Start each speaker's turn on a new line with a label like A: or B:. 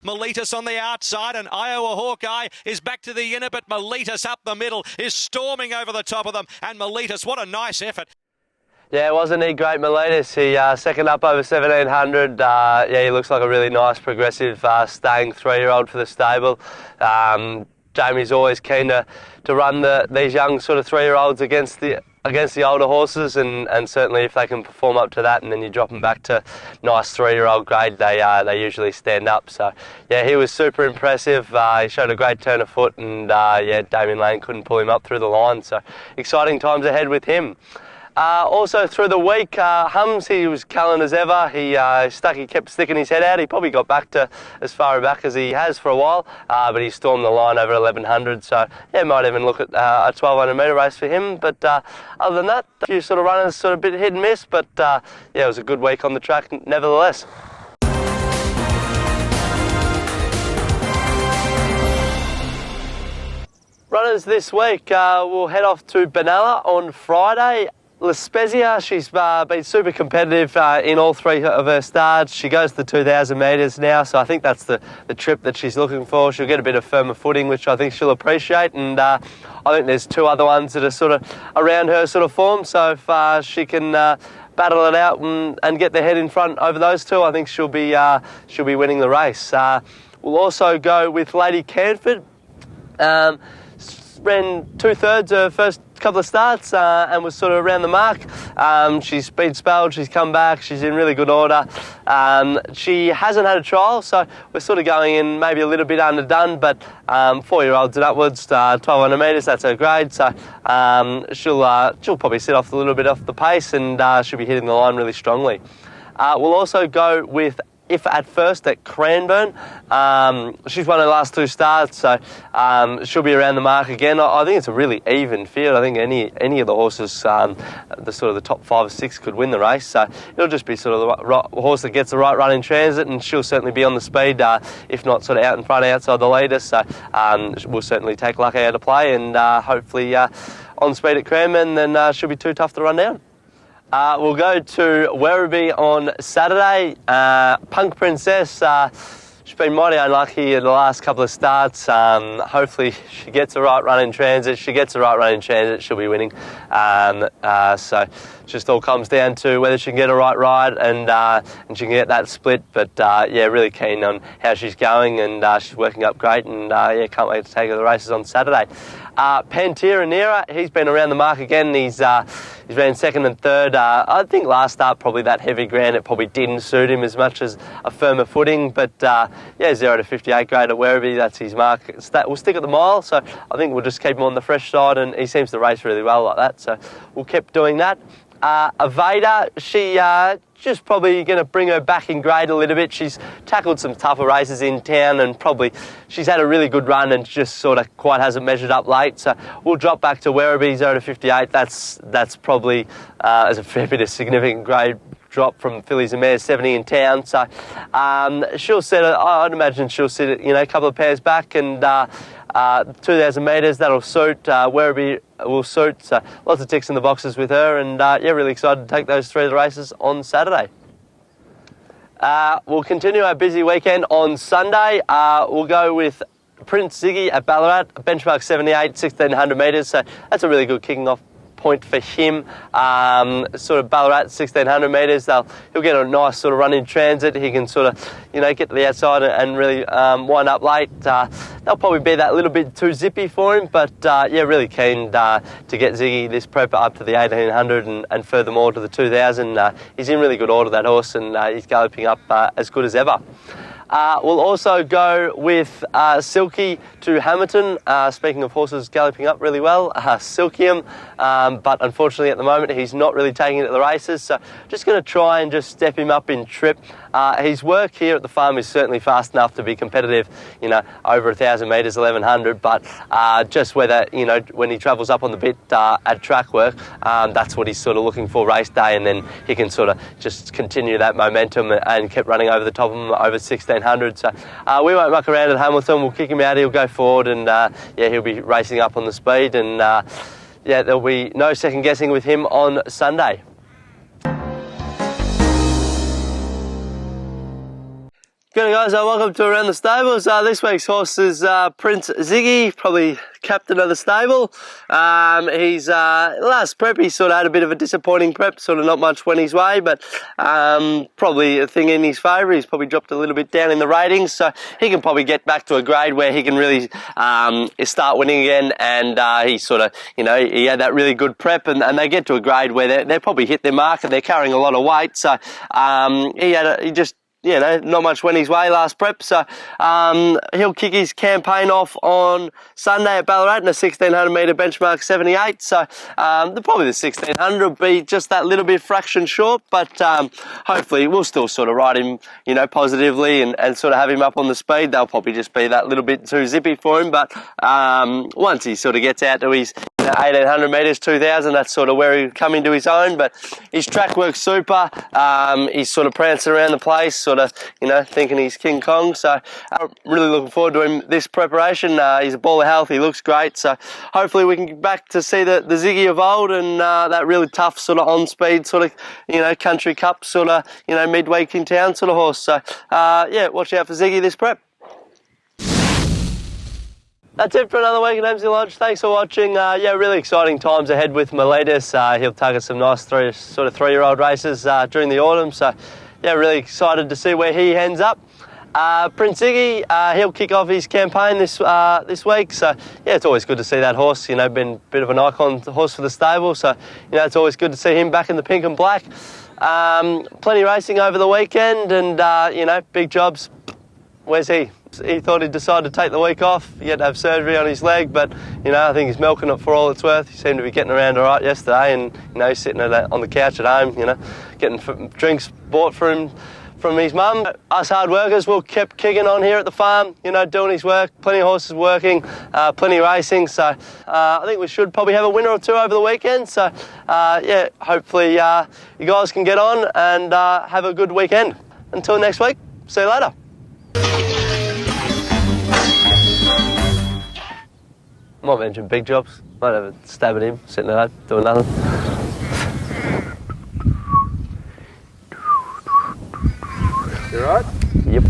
A: Miletus on the outside, and Iowa Hawkeye is back to the inner, but Miletus up the middle is storming over the top of them. And Miletus, what a nice effort.
B: Yeah, wasn't he great, Miletus? He second up over 1700. Yeah, he looks like a really nice, progressive, staying 3-year-old for the stable. Jamie's always keen to run these young sort of 3-year-olds against the older horses, and certainly if they can perform up to that, and then you drop them back to nice 3-year-old grade, they usually stand up. So yeah, he was super impressive. He showed a great turn of foot, and yeah, Damien Lane couldn't pull him up through the line. So exciting times ahead with him. Also through the week, Humzz, he was gallant as ever. He kept sticking his head out. He probably got back to as far back as he has for a while, but he stormed the line over 1100. So yeah, might even look at a 1200 metre race for him. But other than that, a few sort of runners sort of bit hit and miss. But yeah, it was a good week on the track nevertheless. Runners this week, we'll head off to Benalla on Friday. La Spezia, she's been super competitive in all 3 of her starts. She goes to 2,000 metres now, so I think that's the trip that she's looking for. She'll get a bit of firmer footing, which I think she'll appreciate, and I think there's 2 other ones that are sort of around her sort of form, so if she can battle it out and get the head in front over those 2, I think she'll be winning the race. We'll also go with Lady Canford. Ran 2/3 her first couple of starts and was sort of around the mark. She's been spelled, she's come back, she's in really good order. She hasn't had a trial, so we're sort of going in maybe a little bit underdone, but 4-year-olds and upwards, 1200 metres, that's her grade, so she'll probably sit off a little bit off the pace, and she'll be hitting the line really strongly. We'll also go with If at First at Cranbourne. She's won her last 2 starts, so she'll be around the mark again. I think it's a really even field. I think any of the horses, the top 5 or 6 could win the race. So it'll just be sort of the horse that gets the right run in transit, and she'll certainly be on the speed, if not sort of out in front, outside the leader. So we'll certainly take luck out of play, and hopefully on speed at Cranbourne, then she'll be too tough to run down. We'll go to Werribee on Saturday. Punk Princess, she's been mighty unlucky in the last couple of starts. Hopefully she gets the right run in transit. She'll be winning. So just all comes down to whether she can get a right ride and she can get that split. But yeah, really keen on how she's going, and she's working up great, and yeah, can't wait to take her to the races on Saturday. Pantera Nera, he's been around the mark again. He's ran 2nd and 3rd. I think last start, probably that heavy ground, it probably didn't suit him as much as a firmer footing. But yeah, 0 to 58 grade at Werribee, that's his mark. We'll stick at the mile, so I think we'll just keep him on the fresh side, and he seems to race really well like that. So we'll keep doing that. Aveda, she just probably going to bring her back in grade a little bit. She's tackled some tougher races in town, and probably she's had a really good run and just sort of quite hasn't measured up late. So we'll drop back to Werribee, 0 to 58. That's probably as a fair bit of significant grade drop from fillies and mares, 70 in town. So she'll sit, I'd imagine she'll sit a couple of pairs back, and 2,000 metres, that'll suit. Werribee will suit. So lots of ticks in the boxes with her, and yeah, really excited to take those 3 races on Saturday. We'll continue our busy weekend on Sunday. We'll go with Prince Ziggy at Ballarat, benchmark 78, 1,600 metres. So that's a really good kicking off point for him. Sort of Ballarat, 1,600 metres. He'll get a nice sort of run in transit. He can sort of, get to the outside and really wind up late. They'll probably be that little bit too zippy for him, but yeah, really keen to get Ziggy this prep up to the 1,800 and furthermore to the 2,000. He's in really good order, that horse, and he's galloping up as good as ever. We'll also go with Silky to Hamilton. Speaking of horses galloping up really well, Silkium, but unfortunately at the moment he's not really taking it to the races, so just going to try and just step him up in trip. His work here at the farm is certainly fast enough to be competitive, over 1,000 metres, 1,100, but just whether, when he travels up on the bit at track work, that's what he's sort of looking for race day, and then he can sort of just continue that momentum and keep running over the top of him over 1,600. So we won't muck around at Hamilton. We'll kick him out, he'll go forward, and yeah, he'll be racing up on the speed, and yeah, there'll be no second guessing with him on Sunday. Good guys, welcome to Around the Stables. This week's horse is Prince Ziggy, probably captain of the stable. He's last prep he sort of had a bit of a disappointing prep, sort of not much went his way, but probably a thing in his favour. He's probably dropped a little bit down in the ratings, so he can probably get back to a grade where he can really start winning again. And he sort of, you know, he had that really good prep, and they get to a grade where they probably hit their mark and they're carrying a lot of weight. So he just, you know, not much went his way last prep, so he'll kick his campaign off on Sunday at Ballarat in a 1600 metre benchmark 78, so probably the 1600 will be just that little bit fraction short, but hopefully we'll still sort of ride him, you know, positively and sort of have him up on the speed. They'll probably just be that little bit too zippy for him, but once he sort of gets out to his 1800 metres, 2000, that's sort of where he'll come into his own. But his track work's super. He's sort of prancing around the place, sort of, you know, thinking he's King Kong. So really looking forward to him this preparation. He's a ball of health, he looks great. So hopefully we can get back to see the Ziggy of old and that really tough sort of on-speed sort of, you know, country cup sort of, you know, midweek in town sort of horse. So yeah, watch out for Ziggy this prep. That's it for another week at Emsley Lodge. Thanks for watching. Yeah, really exciting times ahead with Miletus. He'll target some nice three-year-old races during the autumn. So, yeah, really excited to see where he ends up. Prince Ziggy, he'll kick off his campaign this week. So, yeah, it's always good to see that horse. You know, been a bit of an icon horse for the stable. So, you know, it's always good to see him back in the pink and black. Plenty racing over the weekend, and you know, big jobs. Where's he? He thought he'd decide to take the week off. He had to have surgery on his leg, but, you know, I think he's milking it for all it's worth. He seemed to be getting around all right yesterday, and, you know, he's sitting on the couch at home, you know, getting drinks bought for him from his mum. Us hard workers, we'll keep kicking on here at the farm, you know, doing his work. Plenty of horses working, plenty racing. So I think we should probably have a winner or two over the weekend. So, yeah, hopefully you guys can get on and have a good weekend. Until next week, see you later. Might mention big jobs. Might have a stab at him, sitting at home, doing nothing.
C: You right?
B: Yep.